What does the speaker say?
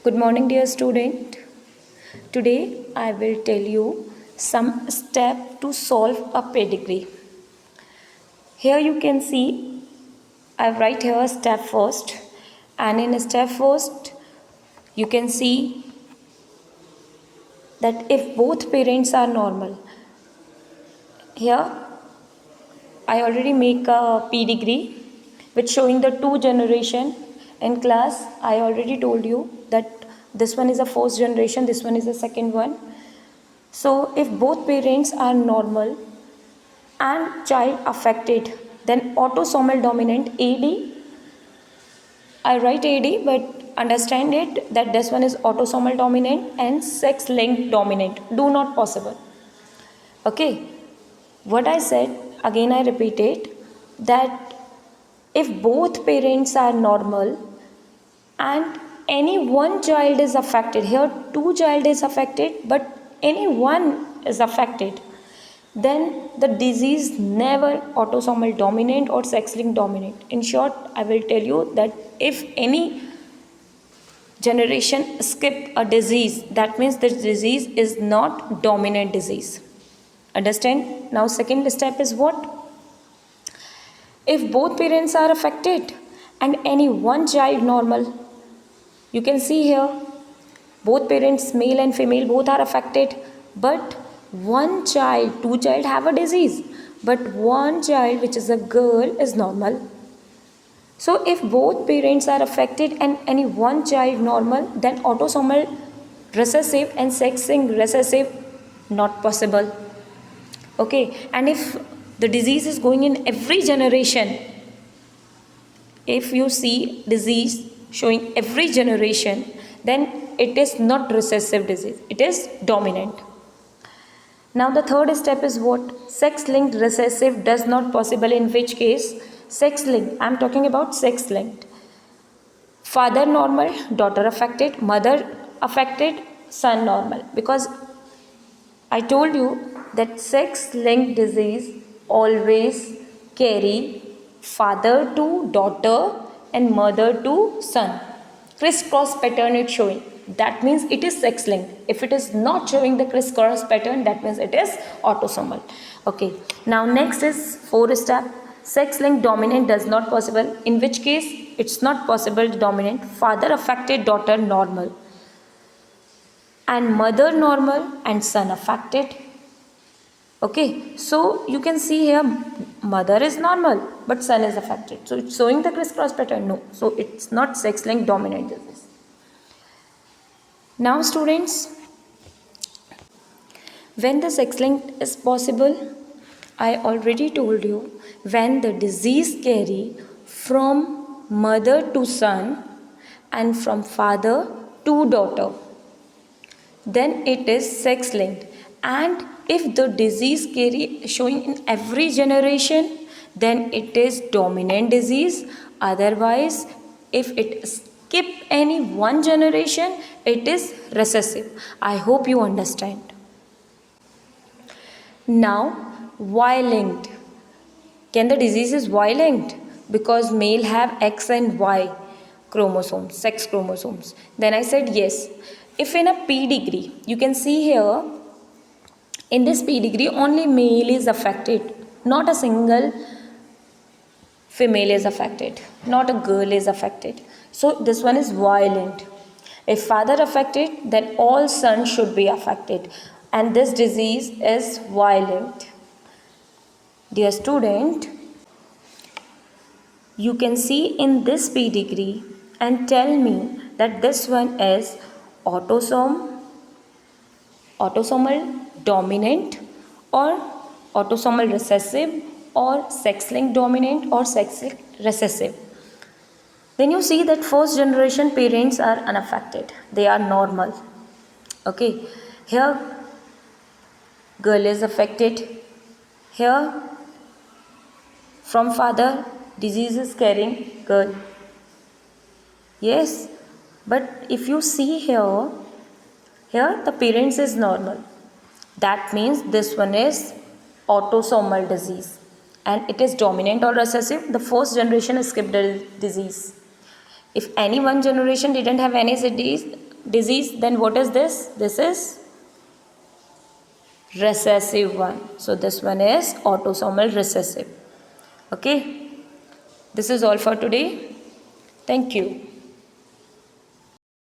Good morning, dear student. Today I will tell you some steps to solve a pedigree. Here you can see I write here step first, and in step first you can see that if both parents are normal. Here I already make a pedigree which showing the two generation. In class I already told you that this one is a first generation, this one is the second one. So if both parents are normal and child affected, then autosomal dominant AD, I write AD but understand it that this one is autosomal dominant and sex linked dominant. Do not possible. Okay, what I said again I repeat it, that if both parents are normal and any one child is affected, here two child is affected but any one is affected, then the disease never autosomal dominant or sex linked dominant. In short, I will tell you that if any generation skip a disease, that means the disease is not dominant disease. Understand? Now second step is what? If both parents are affected and any one child normal, you can see here both parents male and female both are affected, but one child, two child have a disease, but one child which is a girl is normal. So if both parents are affected and any one child normal, then autosomal recessive and sex linked recessive not possible. Okay, and if the disease is going in every generation, if you see disease showing every generation, then it is not recessive disease, it is dominant. Now the third step is what? Sex linked recessive does not possible, in which case sex linked, I am talking about sex linked. Father normal, daughter affected, mother affected, son normal. Because I told you that sex linked disease always carry father to daughter and mother to son. Crisscross pattern is showing. That means it is sex linked. If it is not showing the crisscross pattern, that means it is autosomal. Okay. Now next is fourth step. Sex linked dominant does not possible. In which case it's not possible to dominant. Father affected, daughter normal. And mother normal and son affected. Okay, so you can see here mother is normal but son is affected. So it's showing the crisscross pattern? No. So it's not sex linked dominant disease. Now students, when the sex linked is possible, I already told you, when the disease carry from mother to son and from father to daughter, then it is sex linked. And if the disease carry showing in every generation, then it is dominant disease. Otherwise, if it skip any one generation, it is recessive. I hope you understand. Now Y-linked. Can the disease is Y-linked? Because male have X and Y chromosomes, sex chromosomes. Then I said yes. If in a pedigree, you can see here, in this pedigree only male is affected, not a single female is affected, not a girl is affected. So this one is Y-linked. If father affected, then all sons should be affected, and this disease is Y-linked. Dear student, you can see in this pedigree and tell me that this one is autosomal dominant or autosomal recessive or sex linked dominant or sex linked recessive. Then you see that first generation parents are unaffected, they are normal. Okay, here girl is affected, here from father disease is carrying girl. Yes, but if you see here the parents is normal. That means this one is autosomal disease and it is dominant or recessive. The first generation skipped the disease. If any one generation didn't have any disease, disease, then what is this? This is recessive one. So this one is autosomal recessive. Okay, this is all for today. Thank you.